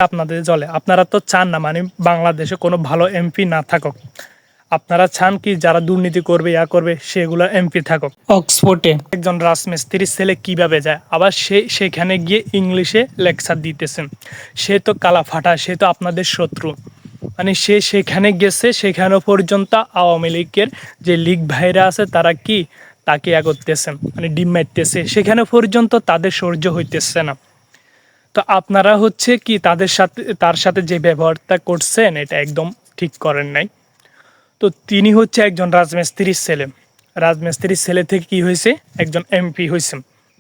আপনাদের জলে আপনারা তো চান না মানে বাংলাদেশে কোনো ভালো এমপি না থাকুক। আপনারা চান কি যারা দুর্নীতি করবে করবে সেগুলো এমপি থাকুক। অক্সফোর্ডে একজন রাজমিস্ত্রির ছেলে কিভাবে যায়, আবার সেখানে গিয়ে ইংলিশে লেকচার দিতেছেন। সে তো কালা ফাটা, সে তো আপনাদের শত্রু। মানে সে সেখানে গেছে, সেখানেও পর্যন্ত আওয়ামী লীগের যে লীগ ভাইরা আছে তারা কি তাকে করতেছেন, মানে ডিম মারতেছে, সেখানে পর্যন্ত তাদের সহ্য হইতেছে না। তো আপনারা হচ্ছে কি তার সাথে যে ব্যবহারটা করছেন এটা একদম ঠিক করেন নাই। তো তিনি হচ্ছে একজন রাজমিস্ত্রির ছেলে। রাজমিস্ত্রির ছেলে থেকে কি হয়েছে, একজন এমপি হয়েছে।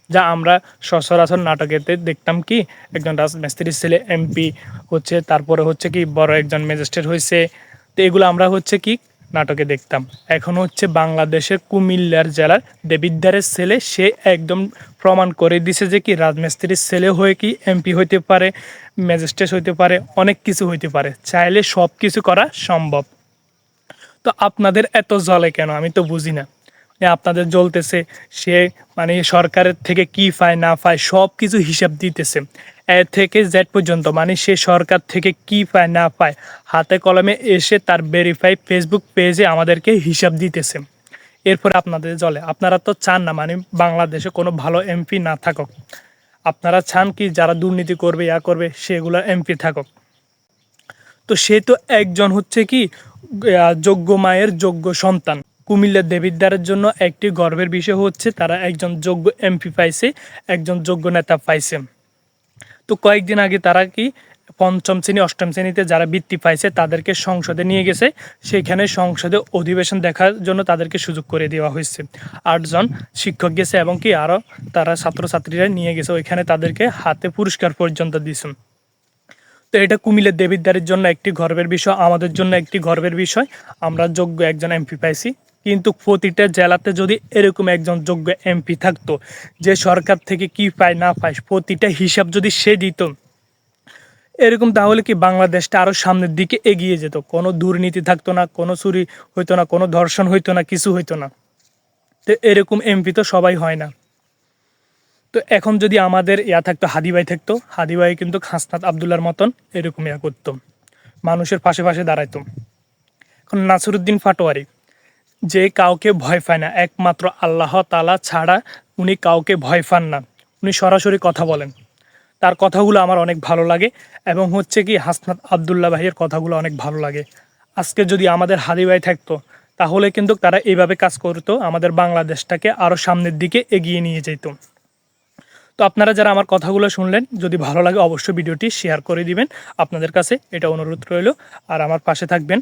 যা আমরা সচরাচর নাটকেতে দেখতাম কি একজন রাজমিস্ত্রির ছেলে এমপি হচ্ছে, তারপরে হচ্ছে কি বড় একজন ম্যাজিস্ট্রেট হয়েছে। তো এগুলো আমরা হচ্ছে কি নাটকে দেখতাম। এখন হচ্ছে বাংলাদেশের কুমিল্লার জেলার দেবিদ্বারের ছেলে, সে একদম প্রমাণ করে দিছে যে কি রাজমিস্ত্রির ছেলে হয়ে কি এমপি হইতে পারে, ম্যাজিস্ট্রেট হইতে পারে, অনেক কিছু হইতে পারে, চাইলে সব কিছু করা সম্ভব। তো আপনাদের এত জ্বলে কেন আমি তো বুঝি না। আপনাদের জ্বলতেছে সে মানে সরকারের থেকে কি পায় না পায় সব কিছু হিসাব দিতেছে, এ থেকে জেড পর্যন্ত। মানে সে সরকার থেকে কি পায় না পায় হাতে কলমে এসে তার ভেরিফাই ফেসবুক পেজে আমাদেরকে হিসাব দিতেছে। এরপরে আপনাদের জ্বলে আপনারা তো চান না মানে বাংলাদেশে কোনো ভালো এমপি না থাকুক। আপনারা চান কি যারা দুর্নীতি করবে করবে সেগুলো এমপি থাকুক। তো সে তো একজন হচ্ছে কি যোগ্য মায়ের যোগ্য সন্তান। কুমিল্লার দেবিদ্বারের জন্য একটি গর্বের বিষয় হচ্ছে তারা একজন যোগ্য এমপি পাইছে, একজন যোগ্য নেতা পাইছে। তো কয়েকদিন আগে তারা কি পঞ্চম শ্রেণী অষ্টম শ্রেণীতে যারা বৃত্তি পাইছে তাদেরকে সংসদে নিয়ে গেছে। সেখানে সংসদে অধিবেশন দেখার জন্য তাদেরকে সুযোগ করে দেওয়া হয়েছে। 8 জন শিক্ষক গেছে এবং কি আরও তারা ছাত্রছাত্রীরা নিয়ে গেছে, ওইখানে তাদেরকে হাতে পুরস্কার পর্যন্ত দিয়েছেন। তো এটা কুমিল্লার দেবিদ্বারের জন্য একটি গর্বের বিষয়, আমাদের জন্য একটি গর্বের বিষয়। আমরা যোগ্য একজন এমপি পাইছি। কিন্তু প্রতিটা জেলাতে যদি এরকম একজন যোগ্য এমপি থাকতো যে সরকার থেকে কি পায় না পায় প্রতিটা হিসাব যদি সে দিত এরকম, তাহলে কি বাংলাদেশটা আরও সামনের দিকে এগিয়ে যেত। কোনো দুর্নীতি থাকতো না, কোনো চুরি হইতো না, কোনো ধর্ষণ হইতো না, কিছু হইতো না। তো এরকম এমপি তো সবাই হয় না। তো এখন যদি আমাদের থাকতো, হাদি ভাই থাকতো, হাদি ভাই কিন্তু হাসনাত আবদুল্লার মতন এরকম করতো, মানুষের পাশে পাশে দাঁড়াইতো। এখন নাসিরুদ্দিন পাটোয়ারি যে কাউকে ভয় পায় না, একমাত্র আল্লাহ তাআলা ছাড়া উনি কাউকে ভয় পান না, উনি সরাসরি কথা বলেন। তার কথাগুলো আমার অনেক ভালো লাগে এবং হচ্ছে কি হাসনাত আবদুল্লাহ ভাইয়ের কথাগুলো অনেক ভালো লাগে। আজকে যদি আমাদের হাদি ভাই থাকতো তাহলে কিন্তু তারা এইভাবে কাজ করতো, আমাদের বাংলাদেশটাকে আরও সামনের দিকে এগিয়ে নিয়ে যেত। তো আপনারা যারা আমার কথাগুলো শুনলেন, যদি ভালো লাগে অবশ্যই ভিডিওটি শেয়ার করে দিবেন। আপনাদের কাছে এটা অনুরোধ রইল, আর আমার পাশে থাকবেন।